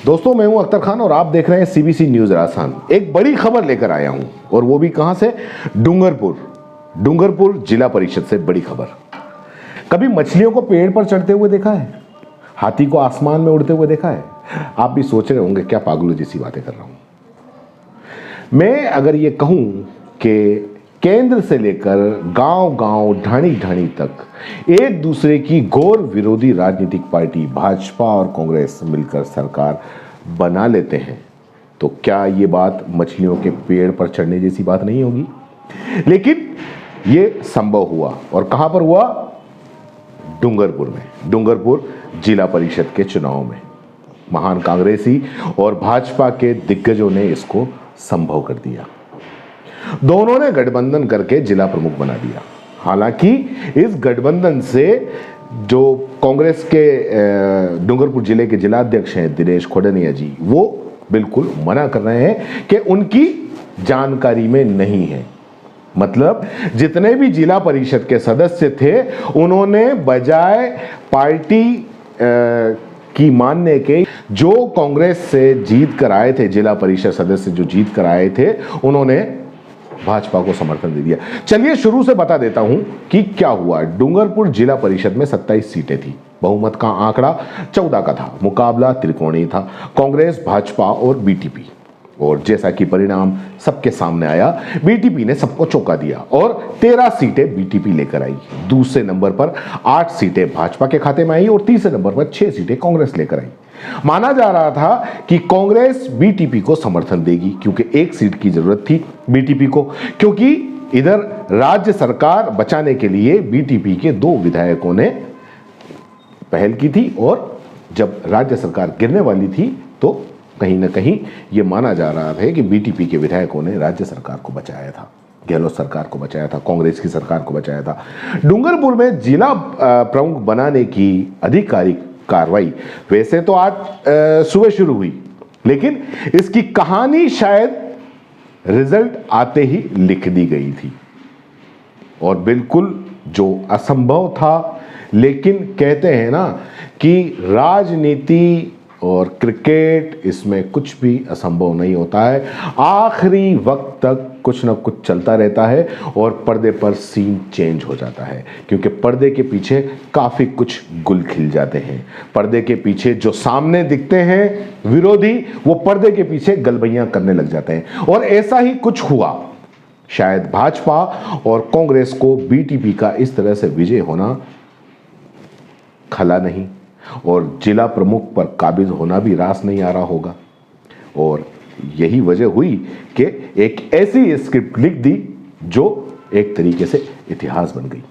दोस्तों, मैं हूं अख्तर खान और आप देख रहे हैं सीबीसी न्यूज राजस्थान। एक बड़ी खबर लेकर आया हूं और वो भी कहां से? डूंगरपुर जिला परिषद से बड़ी खबर। कभी मछलियों को पेड़ पर चढ़ते हुए देखा है? हाथी को आसमान में उड़ते हुए देखा है? आप भी सोच रहे होंगे क्या पागलों जैसी बातें कर रहा हूं। मैं अगर ये कहूं कि केंद्र से लेकर गांव-गांव, ढाणी-ढाणी तक एक दूसरे की घोर विरोधी राजनीतिक पार्टी भाजपा और कांग्रेस मिलकर सरकार बना लेते हैं, तो क्या ये बात मछलियों के पेड़ पर चढ़ने जैसी बात नहीं होगी? लेकिन ये संभव हुआ, और कहां पर हुआ? डूंगरपुर में, डूंगरपुर जिला परिषद के चुनाव में महान कांग्रेसी और भाजपा के दिग्गजों ने इसको संभव कर दिया। दोनों ने गठबंधन करके जिला प्रमुख बना दिया। हालांकि इस गठबंधन से जो कांग्रेस के डूंगरपुर जिले के जिलाध्यक्ष हैं दिनेश खोडनिया जी, वो बिल्कुल मना कर रहे हैं कि उनकी जानकारी में नहीं है। मतलब जितने भी जिला परिषद के सदस्य थे, उन्होंने बजाय पार्टी की मानने के जो कांग्रेस से जीत कर आए थे, जिला परिषद सदस्य जो जीत कर आए थे, उन्होंने भाजपा को समर्थन दे दिया। चलिए शुरू से बता देता हूं कि क्या हुआ। डूंगरपुर जिला परिषद में 27 सीटें थी। बहुमत का आंकड़ा 14 का था। मुकाबला त्रिकोणीय था, कांग्रेस, भाजपा और बीटीपी। और जैसा कि परिणाम सबके सामने आया, बीटीपी ने सबको चौंका दिया और 13 सीटें बीटीपी लेकर आई। दूसरे नंबर पर 8 सीटें भाजपा के खाते में आई और तीसरे नंबर पर 6 सीटें कांग्रेस लेकर आई। माना जा रहा था कि कांग्रेस बीटीपी को समर्थन देगी, क्योंकि एक सीट की जरूरत थी बीटीपी को, क्योंकि इधर राज्य सरकार बचाने के लिए बीटीपी के 2 विधायकों ने पहल की थी, और जब राज्य सरकार गिरने वाली थी तो कहीं ना कहीं यह माना जा रहा था कि बीटीपी के विधायकों ने राज्य सरकार को बचाया था, गहलोत सरकार को बचाया था, कांग्रेस की सरकार को बचाया था। डूंगरपुर में जिला प्रमुख बनाने की आधिकारिक कार्रवाई वैसे तो आज सुबह शुरू हुई, लेकिन इसकी कहानी शायद रिजल्ट आते ही लिख दी गई थी। और बिल्कुल जो असंभव था, लेकिन कहते हैं ना कि राजनीति और क्रिकेट, इसमें कुछ भी असंभव नहीं होता है। आखिरी वक्त तक कुछ ना कुछ चलता रहता है और पर्दे पर सीन चेंज हो जाता है, क्योंकि पर्दे के पीछे काफी कुछ गुल खिल जाते हैं। पर्दे के पीछे जो सामने दिखते हैं विरोधी, वो पर्दे के पीछे गलबैयां करने लग जाते हैं। और ऐसा ही कुछ हुआ। शायद भाजपा और कांग्रेस को बीटीपी का इस तरह से विजय होना खला नहीं, और जिला प्रमुख पर काबिज होना भी रास नहीं आ रहा होगा। और यही वजह हुई कि एक ऐसी स्क्रिप्ट लिख दी जो एक तरीके से इतिहास बन गई।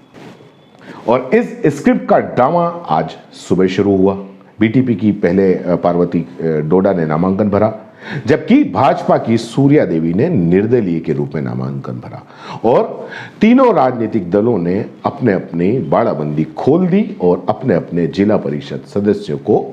और इस स्क्रिप्ट का ड्रामा आज सुबह शुरू हुआ। बीटीपी की पहले पार्वती डोडा ने नामांकन भरा, जबकि भाजपा की सूर्या देवी ने निर्दलीय के रूप में नामांकन भरा। और तीनों राजनीतिक दलों ने अपने अपनी बाड़ाबंदी खोल दी और अपने अपने जिला परिषद सदस्यों को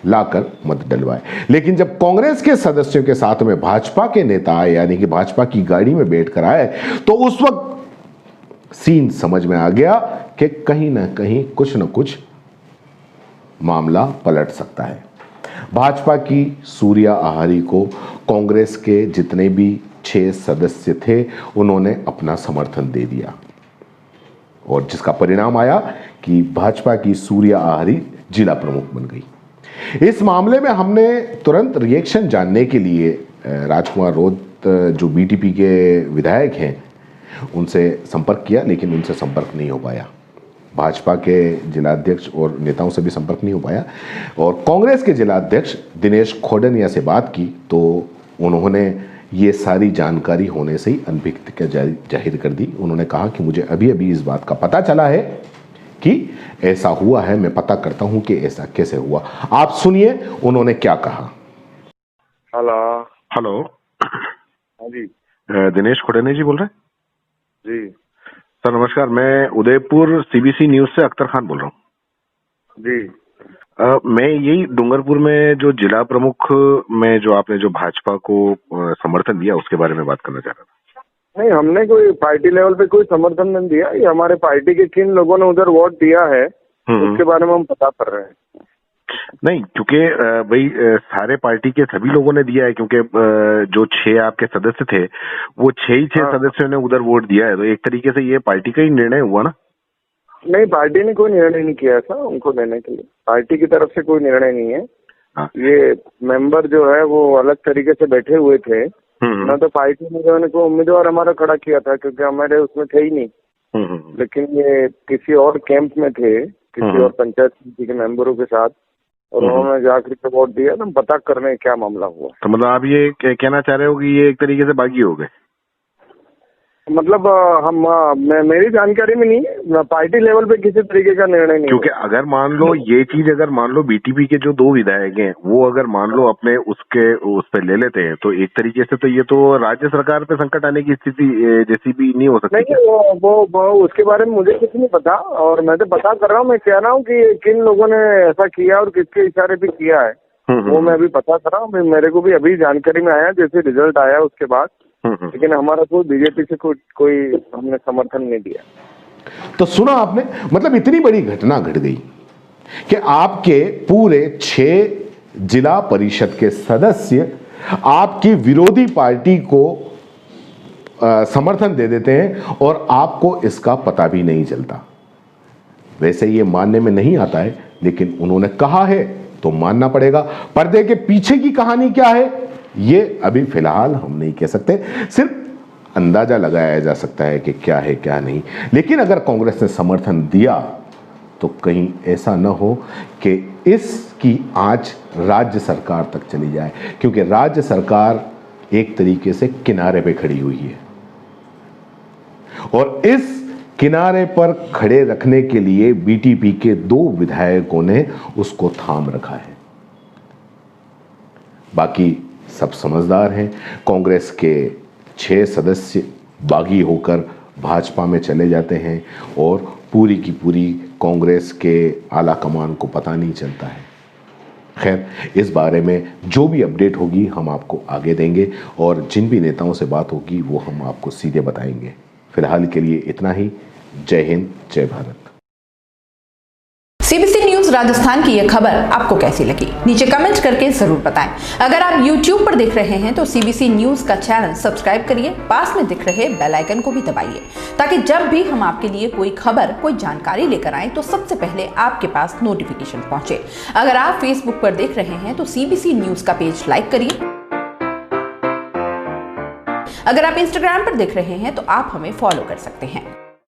लाकर मत डलवाए। लेकिन जब कांग्रेस के सदस्यों के साथ में भाजपा के नेता आए, यानी कि भाजपा की गाड़ी में बैठकर आए, तो उस वक्त सीन समझ में आ गया कि कहीं ना कहीं कुछ न कुछ मामला पलट सकता है। भाजपा की सूर्या आहारी को कांग्रेस के जितने भी 6 सदस्य थे, उन्होंने अपना समर्थन दे दिया, और जिसका परिणाम आया कि भाजपा की सूर्या आहारी जिला प्रमुख बन गई। इस मामले में हमने तुरंत रिएक्शन जानने के लिए राजकुमार रोत, जो बीटीपी के विधायक हैं, उनसे संपर्क किया, लेकिन उनसे संपर्क नहीं हो पाया। भाजपा के जिलाध्यक्ष और नेताओं से भी संपर्क नहीं हो पाया। और कांग्रेस के जिलाध्यक्ष दिनेश खोडनिया से बात की तो उन्होंने ये सारी जानकारी होने से ही अनभिज्ञता जाहिर कर दी। उन्होंने कहा कि मुझे अभी अभी इस बात का पता चला है कि ऐसा हुआ है, मैं पता करता हूं कि ऐसा कैसे हुआ। आप सुनिए उन्होंने क्या कहा। हेलो। हाँ जी। दिनेश खोडनिया जी बोल रहे हैं? जी सर नमस्कार, मैं उदयपुर सीबीसी न्यूज से अख्तर खान बोल रहा हूँ जी। मैं यही डूंगरपुर में जो जिला प्रमुख में जो आपने जो भाजपा को समर्थन दिया, उसके बारे में बात करना चाह रहा था। नहीं, हमने कोई पार्टी लेवल पे कोई समर्थन नहीं दिया। ये हमारे पार्टी के किन लोगों ने उधर वोट दिया है उसके बारे में हम पता कर रहे हैं। नहीं, क्योंकि भाई सारे पार्टी के सभी लोगों ने दिया है, क्योंकि जो 6 आपके सदस्य थे वो 6 हाँ। सदस्यों ने उधर वोट दिया है, तो एक तरीके से ये पार्टी का ही निर्णय हुआ ना। नहीं, पार्टी ने कोई निर्णय नहीं किया था उनको देने के लिए, पार्टी की तरफ से कोई निर्णय नहीं है। हाँ। ये मेंबर जो है वो अलग तरीके से बैठे हुए थे, ना तो पार्टी ने जो है को उम्मीदवार हमारा खड़ा किया था, क्योंकि हमारे उसमें थे ही नहीं। लेकिन ये किसी और कैंप में थे, किसी और पंचायत समिति के मेंबरों के साथ, और उन्होंने जाकर के वोट दिया। तो पता करने क्या मामला हुआ। तो मतलब आप ये कहना चाह रहे हो कि ये एक तरीके से बागी हो गए? मतलब मेरी जानकारी में नहीं, पार्टी लेवल पे किसी तरीके का निर्णय नहीं। क्योंकि अगर मान लो ये चीज, अगर मान लो बीटीपी के जो 2 विधायक हैं वो अगर मान लो अपने उस पे ले लेते हैं, तो एक तरीके से तो ये तो राज्य सरकार पे संकट आने की स्थिति जैसी भी नहीं हो सकती। नहीं, वो उसके बारे में मुझे कुछ नहीं पता, और मैं तो पता कर रहा हूँ। मैं कह रहा हूँ कि किन लोगों ने ऐसा किया और किसके इशारे पे किया है, वो मैं अभी पता कर रहा हूँ। मेरे को भी अभी जानकारी में आया, जैसे रिजल्ट आया उसके बाद। लेकिन हमारा कोई बीजेपी से कोई हमने समर्थन नहीं दिया। तो सुना आपने, मतलब इतनी बड़ी घटना घट गई कि आपके पूरे 6 जिला परिषद के सदस्य आपकी विरोधी पार्टी को समर्थन दे देते हैं और आपको इसका पता भी नहीं चलता। वैसे ये मानने में नहीं आता है, लेकिन उन्होंने कहा है तो मानना पड़ेगा। पर्दे के पीछे की कहानी क्या है ये अभी फिलहाल हम नहीं कह सकते, सिर्फ अंदाजा लगाया जा सकता है कि क्या है क्या नहीं। लेकिन अगर कांग्रेस ने समर्थन दिया तो कहीं ऐसा न हो कि इसकी आंच राज्य सरकार तक चली जाए, क्योंकि राज्य सरकार एक तरीके से किनारे पे खड़ी हुई है और इस किनारे पर खड़े रखने के लिए बीटीपी के 2 विधायकों ने उसको थाम रखा है। बाकी सब समझदार हैं। कांग्रेस के 6 सदस्य बागी होकर भाजपा में चले जाते हैं और पूरी की पूरी कांग्रेस के आला कमान को पता नहीं चलता है। खैर, इस बारे में जो भी अपडेट होगी हम आपको आगे देंगे और जिन भी नेताओं से बात होगी वो हम आपको सीधे बताएंगे। फिलहाल के लिए इतना ही। जय हिंद, जय भारत। सीबीसी न्यूज राजस्थान की यह खबर आपको कैसी लगी, नीचे कमेंट करके जरूर बताएं। अगर आप YouTube पर देख रहे हैं तो सीबीसी न्यूज का चैनल सब्सक्राइब करिए, पास में दिख रहे बेल आइकन को भी दबाइए, ताकि जब भी हम आपके लिए कोई खबर, कोई जानकारी लेकर आए तो सबसे पहले आपके पास नोटिफिकेशन पहुंचे। अगर आप Facebook पर देख रहे हैं तो सीबीसी न्यूज का पेज लाइक करिए। अगर आप Instagram पर देख रहे हैं तो आप हमें फॉलो कर सकते हैं।